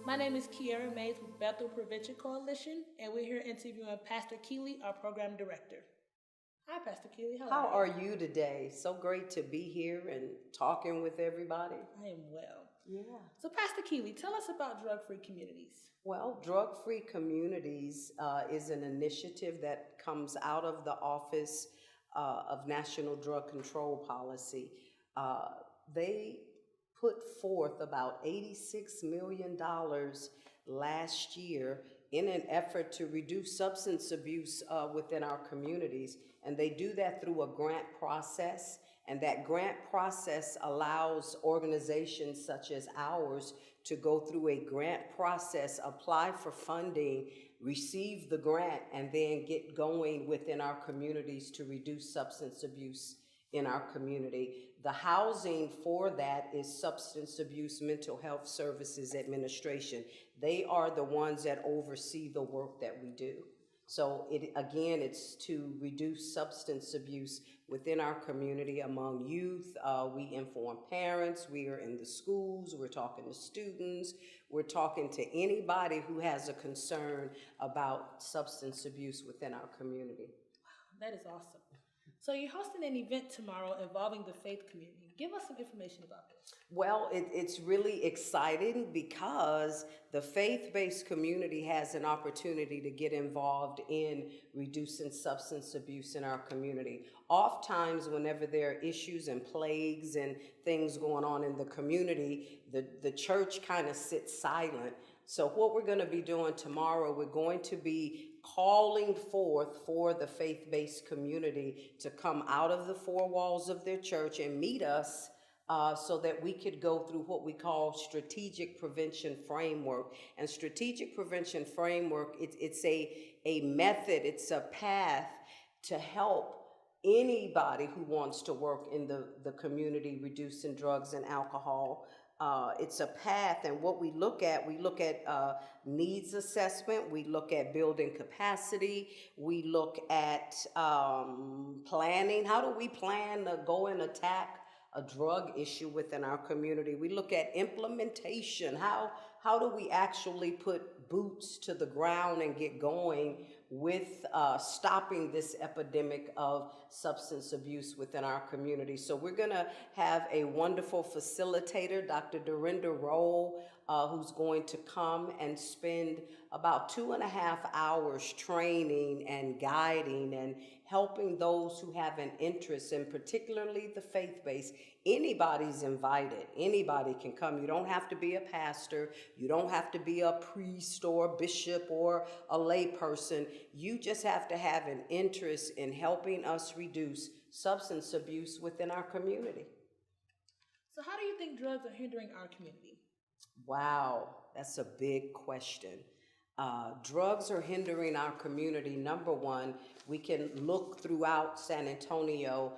My name is Kiara Mays with Bethel Prevention Coalition, and we're here interviewing Pastor Keeley, our program director. Hi, Pastor Keeley. How are you today? So great to be here and talking with everybody. I am well. Yeah. So, Pastor Keeley, tell us about drug-free communities. Well, Drug-Free Communities is an initiative that comes out of the Office of National Drug Control Policy. They put forth about $86 million last year in an effort to reduce substance abuse within our communities. And they do that through a grant process. And that grant process allows organizations such as ours to go through a grant process, apply for funding, receive the grant, and then get going within our communities to reduce substance abuse in our community. The housing for that is Substance Abuse Mental Health Services Administration. They are the ones that oversee the work that we do. So it's to reduce substance abuse within our community among youth. We inform parents, we are in the schools, we're talking to students, we're talking to anybody who has a concern about substance abuse within our community. Wow, that is awesome. So you're hosting an event tomorrow involving the faith community. Give us some information about this. Well, it's really exciting because the faith-based community has an opportunity to get involved in reducing substance abuse in our community. Oftentimes, whenever there are issues and plagues and things going on in the community, the church kind of sits silent. So what we're going to be doing tomorrow, we're going to be calling forth for the faith-based community to come out of the four walls of their church and meet us so that we could go through what we call strategic prevention framework. And strategic prevention framework, it's a method, it's a path to help anybody who wants to work in the community reducing drugs and alcohol. It's a path, and what we look at needs assessment, we look at building capacity, we look at planning. How do we plan to go and attack a drug issue within our community? We look at implementation. How do we actually put boots to the ground and get going with stopping this epidemic of substance abuse within our community? So we're going to have a wonderful facilitator, Dr. Dorinda Roll, who's going to come and spend about 2.5 hours training and guiding and helping those who have an interest, and particularly the faith-based. Anybody's invited. Anybody can come. You don't have to be a pastor. You don't have to be a priest or a bishop or a lay person. You just have to have an interest in helping us reduce substance abuse within our community. So how do you think drugs are hindering our community? Wow, that's a big question. Drugs are hindering our community. Number one, we can look throughout San Antonio,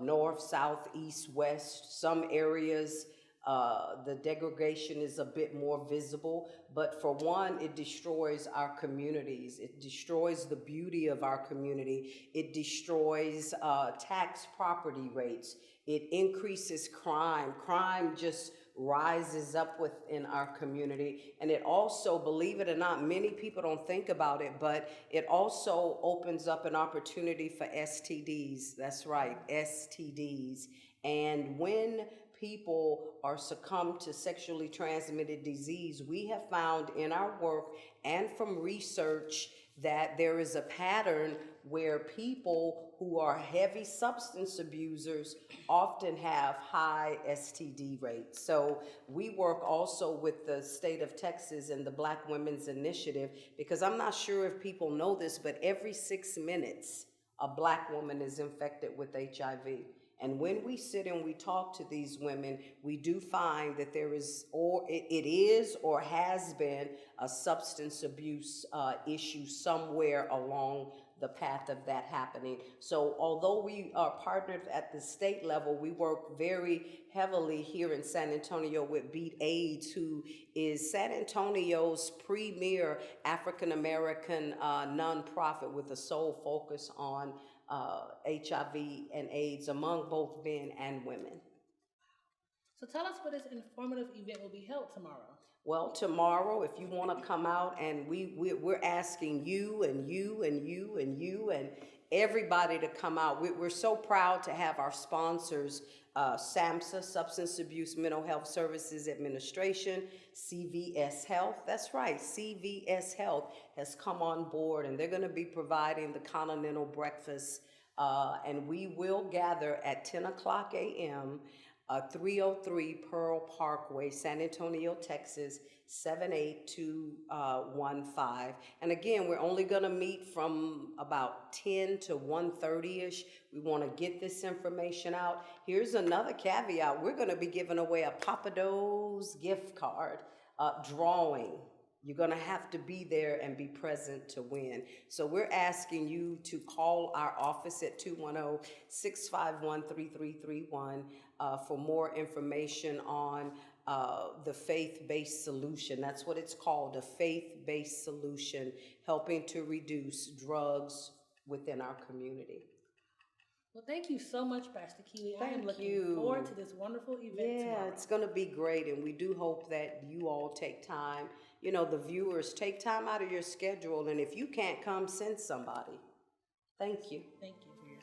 north, south, east, west. Some areas, the degradation is a bit more visible, but for one, it destroys our communities. It destroys the beauty of our community. It destroys tax property rates. It increases crime. Crime just rises up within our community. And it also, believe it or not, many people don't think about it, but it also opens up an opportunity for STDs. That's right, STDs. And when people are succumbed to sexually transmitted disease, we have found in our work and from research that there is a pattern where people who are heavy substance abusers often have high STD rates. So we work also with the state of Texas and the Black Women's Initiative, because I'm not sure if people know this, but every 6 minutes, a Black woman is infected with HIV. And when we sit and we talk to these women, we do find that there is, or it is or has been, a substance abuse issue somewhere along the path of that happening. So although we are partnered at the state level, we work very heavily here in San Antonio with Beat AIDS, who is San Antonio's premier African-American nonprofit with a sole focus on HIV and AIDS among both men and women. So tell us where this informative event will be held tomorrow. Well, tomorrow, if you want to come out, and we're asking you and you and you and you and everybody to come out. We're so proud to have our sponsors, SAMHSA, Substance Abuse Mental Health Services Administration, CVS Health. That's right, CVS Health has come on board, and they're going to be providing the continental breakfast. And we will gather at 10 o'clock a.m. 303 Pearl Parkway, San Antonio, Texas, 78215. And again, we're only going to meet from about 10 to 1:30ish. We want to get this information out. Here's another caveat. We're going to be giving away a Papados gift card drawing. You're going to have to be there and be present to win. So we're asking you to call our office at 210-651-3331 for more information on the faith-based solution. That's what it's called, a faith-based solution, helping to reduce drugs within our community. Well, thank you so much, Pastor Keeley. I am Thank looking you. forward to this wonderful event tomorrow. It's going to be great, and we do hope that you all take time. You know, the viewers, take time out of your schedule, and if you can't come, send somebody. Thank you. Thank you for your